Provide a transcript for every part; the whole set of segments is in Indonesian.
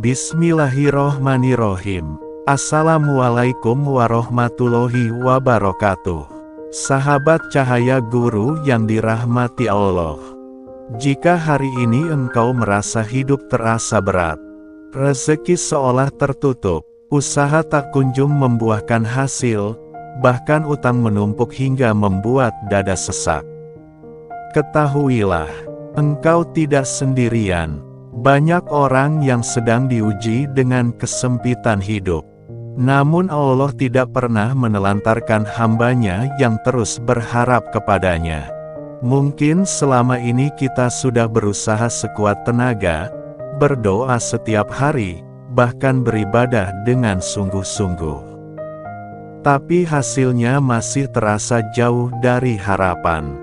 Bismillahirrohmanirrohim. Assalamualaikum warahmatullahi wabarakatuh. Sahabat cahaya guru yang dirahmati Allah. Jika hari ini engkau merasa hidup terasa berat, rezeki seolah tertutup, usaha tak kunjung membuahkan hasil, bahkan utang menumpuk hingga membuat dada sesak, ketahuilah, engkau tidak sendirian. Banyak orang yang sedang diuji dengan kesempitan hidup. Namun Allah tidak pernah menelantarkan hamba-Nya yang terus berharap kepadanya. Mungkin selama ini kita sudah berusaha sekuat tenaga, berdoa setiap hari, bahkan beribadah dengan sungguh-sungguh. Tapi hasilnya masih terasa jauh dari harapan.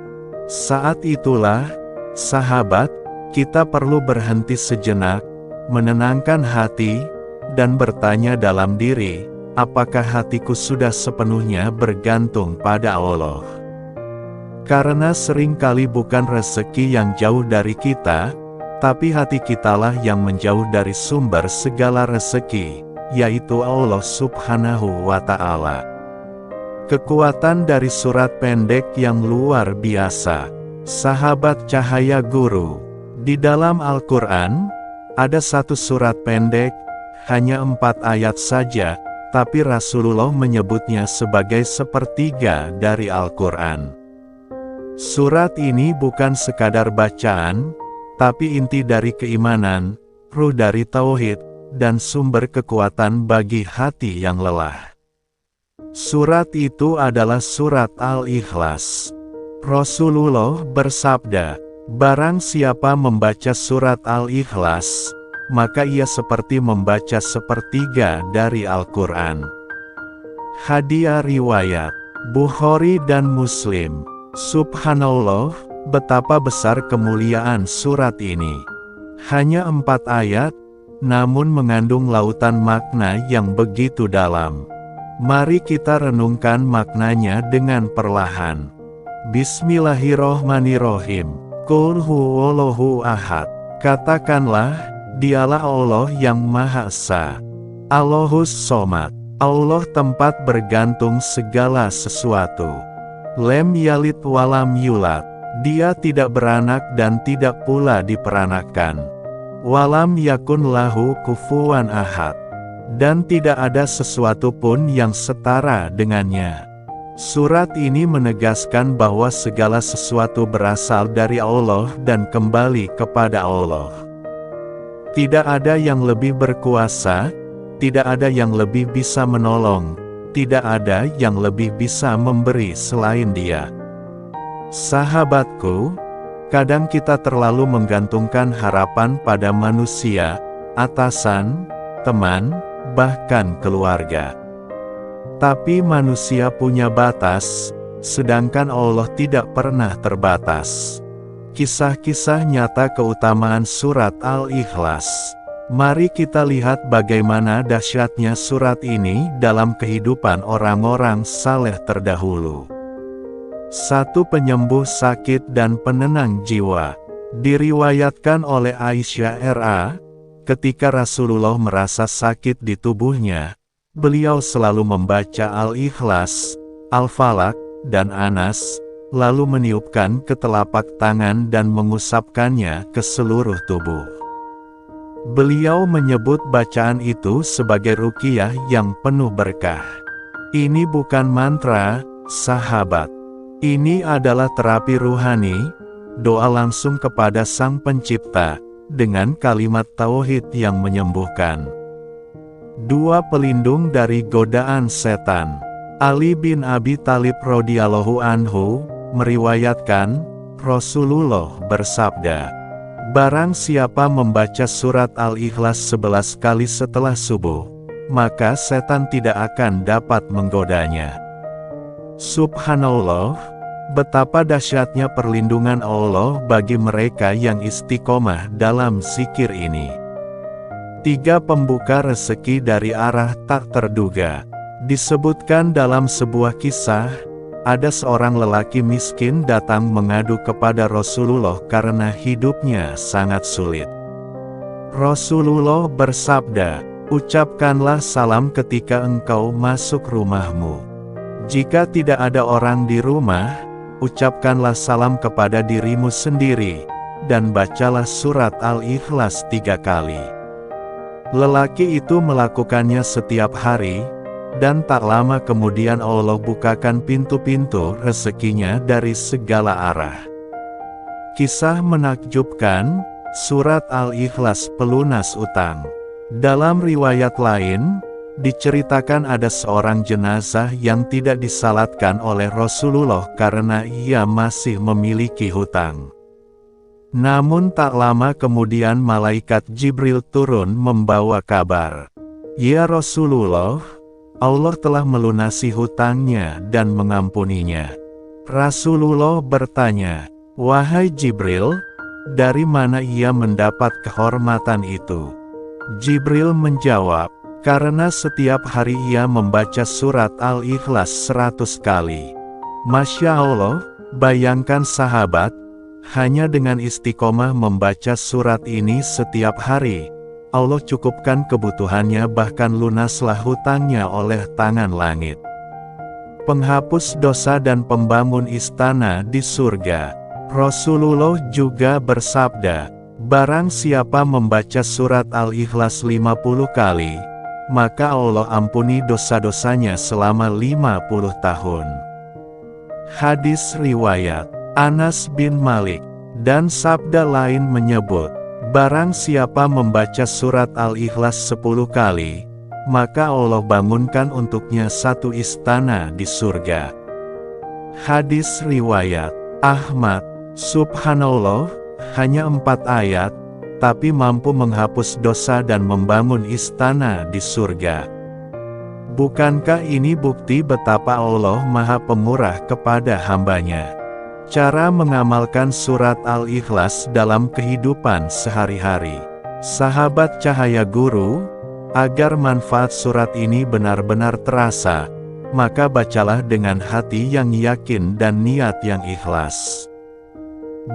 Saat itulah, sahabat, kita perlu berhenti sejenak, menenangkan hati, dan bertanya dalam diri, apakah hatiku sudah sepenuhnya bergantung pada Allah? Karena seringkali bukan rezeki yang jauh dari kita, tapi hati kitalah yang menjauh dari sumber segala rezeki, yaitu Allah Subhanahu wa Ta'ala. Kekuatan dari surat pendek yang luar biasa. Sahabat cahaya guru, di dalam Al-Quran, ada satu surat pendek, hanya 4 ayat saja, tapi Rasulullah menyebutnya sebagai sepertiga dari Al-Quran. Surat ini bukan sekadar bacaan, tapi inti dari keimanan, ruh dari tauhid, dan sumber kekuatan bagi hati yang lelah. Surat itu adalah surat Al-Ikhlas. Rasulullah bersabda, barang siapa membaca surat Al-Ikhlas, maka ia seperti membaca sepertiga dari Al-Quran. Hadiah riwayat Bukhari dan Muslim. Subhanallah, betapa besar kemuliaan surat ini. Hanya 4 ayat, namun mengandung lautan makna yang begitu dalam. Mari kita renungkan maknanya dengan perlahan. Bismillahirrohmanirrohim. Qul huwallahu ahad. Katakanlah, dialah Allah yang Maha Esa. Allahus Somad. Allah tempat bergantung segala sesuatu. Lem yalid walam yulad. Dia tidak beranak dan tidak pula diperanakkan. Walam yakun lahu kufuwan ahad. Dan tidak ada sesuatu pun yang setara dengannya. Surat ini menegaskan bahwa segala sesuatu berasal dari Allah dan kembali kepada Allah. Tidak ada yang lebih berkuasa, tidak ada yang lebih bisa menolong, tidak ada yang lebih bisa memberi selain Dia. Sahabatku, kadang kita terlalu menggantungkan harapan pada manusia, atasan, teman, bahkan keluarga. Tapi manusia punya batas, sedangkan Allah tidak pernah terbatas. Kisah-kisah nyata keutamaan surat Al-Ikhlas. Mari kita lihat bagaimana dahsyatnya surat ini dalam kehidupan orang-orang saleh terdahulu. 1. Penyembuh sakit dan penenang jiwa. Diriwayatkan oleh Aisyah R.A., ketika Rasulullah merasa sakit di tubuhnya, beliau selalu membaca Al-Ikhlas, Al-Falaq, dan Anas, lalu meniupkan ke telapak tangan dan mengusapkannya ke seluruh tubuh. Beliau menyebut bacaan itu sebagai ruqyah yang penuh berkah. Ini bukan mantra, sahabat. Ini adalah terapi ruhani, doa langsung kepada Sang Pencipta, dengan kalimat tauhid yang menyembuhkan. 2. Pelindung dari godaan setan. Ali bin Abi Thalib radhiyallahu anhu meriwayatkan, Rasulullah bersabda, barang siapa membaca surat Al-Ikhlas 11 kali setelah subuh, maka setan tidak akan dapat menggodanya. Subhanallah, betapa dahsyatnya perlindungan Allah bagi mereka yang istiqomah dalam zikir ini. 3. Pembuka rezeki dari arah tak terduga. Disebutkan dalam sebuah kisah, ada seorang lelaki miskin datang mengadu kepada Rasulullah karena hidupnya sangat sulit. Rasulullah bersabda, "Ucapkanlah salam ketika engkau masuk rumahmu. Jika tidak ada orang di rumah, ucapkanlah salam kepada dirimu sendiri, dan bacalah surat Al-Ikhlas 3 kali." Lelaki itu melakukannya setiap hari, dan tak lama kemudian Allah bukakan pintu-pintu rezekinya dari segala arah. Kisah menakjubkan, surat Al-Ikhlas pelunas utang. Dalam riwayat lain, diceritakan ada seorang jenazah yang tidak disalatkan oleh Rasulullah karena ia masih memiliki hutang. Namun tak lama kemudian malaikat Jibril turun membawa kabar, "Ya Rasulullah, Allah telah melunasi hutangnya dan mengampuninya." Rasulullah bertanya, "Wahai Jibril, dari mana ia mendapat kehormatan itu?" Jibril menjawab, "Karena setiap hari ia membaca surat Al-Ikhlas 100 kali. Masya Allah, bayangkan sahabat, hanya dengan istiqomah membaca surat ini setiap hari, Allah cukupkan kebutuhannya, bahkan lunaslah hutangnya oleh tangan langit. Penghapus dosa dan pembangun istana di surga. Rasulullah juga bersabda, "Barang siapa membaca surat Al-Ikhlas 50 kali, maka Allah ampuni dosa-dosanya selama 50 tahun." Hadis riwayat Anas bin Malik, dan sabda lain menyebut, "Barang siapa membaca surat Al-Ikhlas 10 kali, maka Allah bangunkan untuknya satu istana di surga." Hadis riwayat Ahmad. Subhanallah, hanya 4 ayat, tapi mampu menghapus dosa dan membangun istana di surga. Bukankah ini bukti betapa Allah Maha Pemurah kepada hambanya? Cara mengamalkan surat Al-Ikhlas dalam kehidupan sehari-hari. Sahabat Cahaya Guru, agar manfaat surat ini benar-benar terasa, maka bacalah dengan hati yang yakin dan niat yang ikhlas.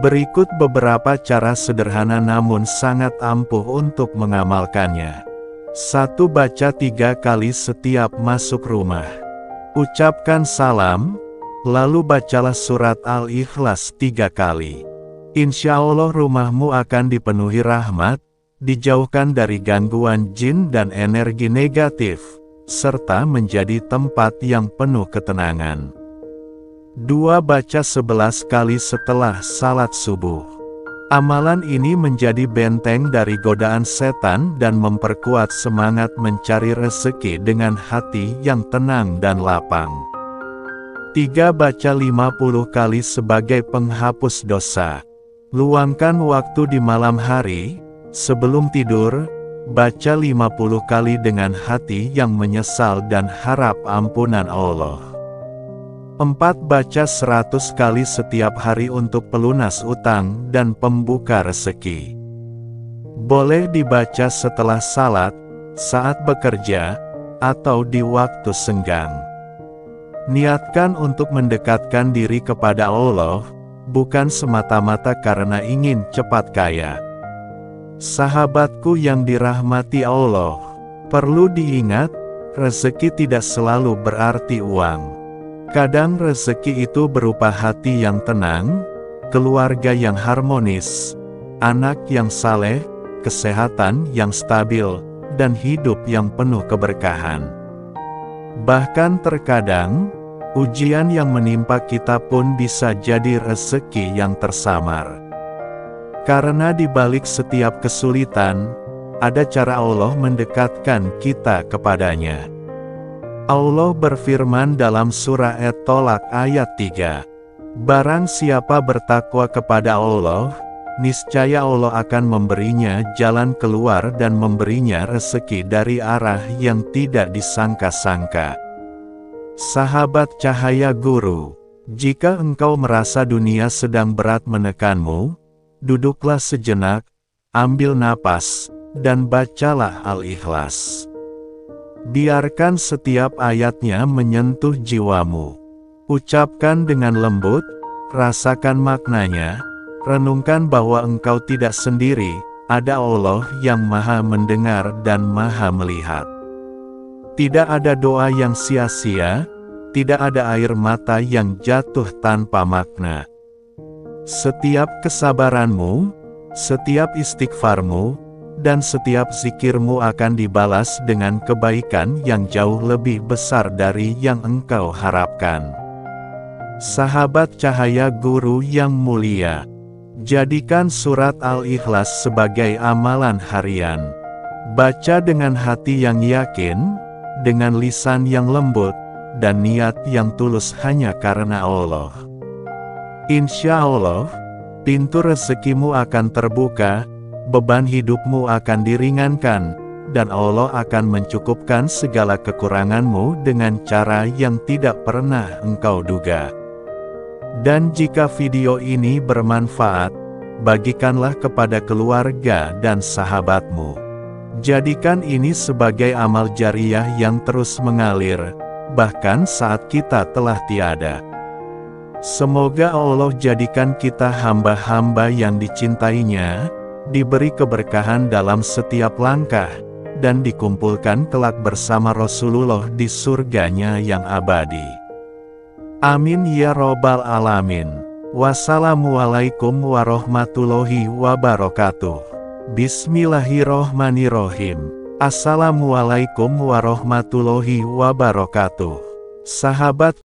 Berikut beberapa cara sederhana namun sangat ampuh untuk mengamalkannya. 1. Baca 3 kali setiap masuk rumah. Ucapkan salam, lalu bacalah surat Al-Ikhlas 3 kali. Insya Allah rumahmu akan dipenuhi rahmat, dijauhkan dari gangguan jin dan energi negatif, serta menjadi tempat yang penuh ketenangan. 2. Baca 11 kali setelah salat subuh. Amalan ini menjadi benteng dari godaan setan dan memperkuat semangat mencari rezeki dengan hati yang tenang dan lapang. 3. Baca 50 kali sebagai penghapus dosa. Luangkan waktu di malam hari, sebelum tidur, baca 50 kali dengan hati yang menyesal dan harap ampunan Allah. 4. Baca 100 kali setiap hari untuk pelunas utang dan pembuka rezeki. Boleh dibaca setelah salat, saat bekerja, atau di waktu senggang. Niatkan untuk mendekatkan diri kepada Allah, bukan semata-mata karena ingin cepat kaya. Sahabatku yang dirahmati Allah, perlu diingat, rezeki tidak selalu berarti uang. Kadang rezeki itu berupa hati yang tenang, keluarga yang harmonis, anak yang saleh, kesehatan yang stabil, dan hidup yang penuh keberkahan. Bahkan terkadang, ujian yang menimpa kita pun bisa jadi rezeki yang tersamar. Karena di balik setiap kesulitan, ada cara Allah mendekatkan kita kepadanya. Allah berfirman dalam surah At-Tolak ayat 3, "Barang siapa bertakwa kepada Allah, niscaya Allah akan memberinya jalan keluar dan memberinya rezeki dari arah yang tidak disangka-sangka." Sahabat Cahaya Guru, jika engkau merasa dunia sedang berat menekanmu, duduklah sejenak, ambil napas, dan bacalah Al-Ikhlas. Biarkan setiap ayatnya menyentuh jiwamu. Ucapkan dengan lembut, rasakan maknanya, renungkan bahwa engkau tidak sendiri, ada Allah yang Maha Mendengar dan Maha Melihat. Tidak ada doa yang sia-sia, tidak ada air mata yang jatuh tanpa makna. Setiap kesabaranmu, setiap istighfarmu, dan setiap zikirmu akan dibalas dengan kebaikan yang jauh lebih besar dari yang engkau harapkan. Sahabat cahaya guru yang mulia, jadikan surat Al-Ikhlas sebagai amalan harian. Baca dengan hati yang yakin, dengan lisan yang lembut, dan niat yang tulus hanya karena Allah. Insya Allah, pintu rezekimu akan terbuka, beban hidupmu akan diringankan, dan Allah akan mencukupkan segala kekuranganmu dengan cara yang tidak pernah engkau duga. Dan jika video ini bermanfaat, bagikanlah kepada keluarga dan sahabatmu. Jadikan ini sebagai amal jariah yang terus mengalir, bahkan saat kita telah tiada. Semoga Allah jadikan kita hamba-hamba yang dicintainya, diberi keberkahan dalam setiap langkah, dan dikumpulkan kelak bersama Rasulullah di surganya yang abadi. Amin ya Robbal Alamin. Wassalamualaikum warahmatullahi wabarakatuh. Bismillahirrohmanirrohim. Assalamualaikum warahmatullahi wabarakatuh. Sahabat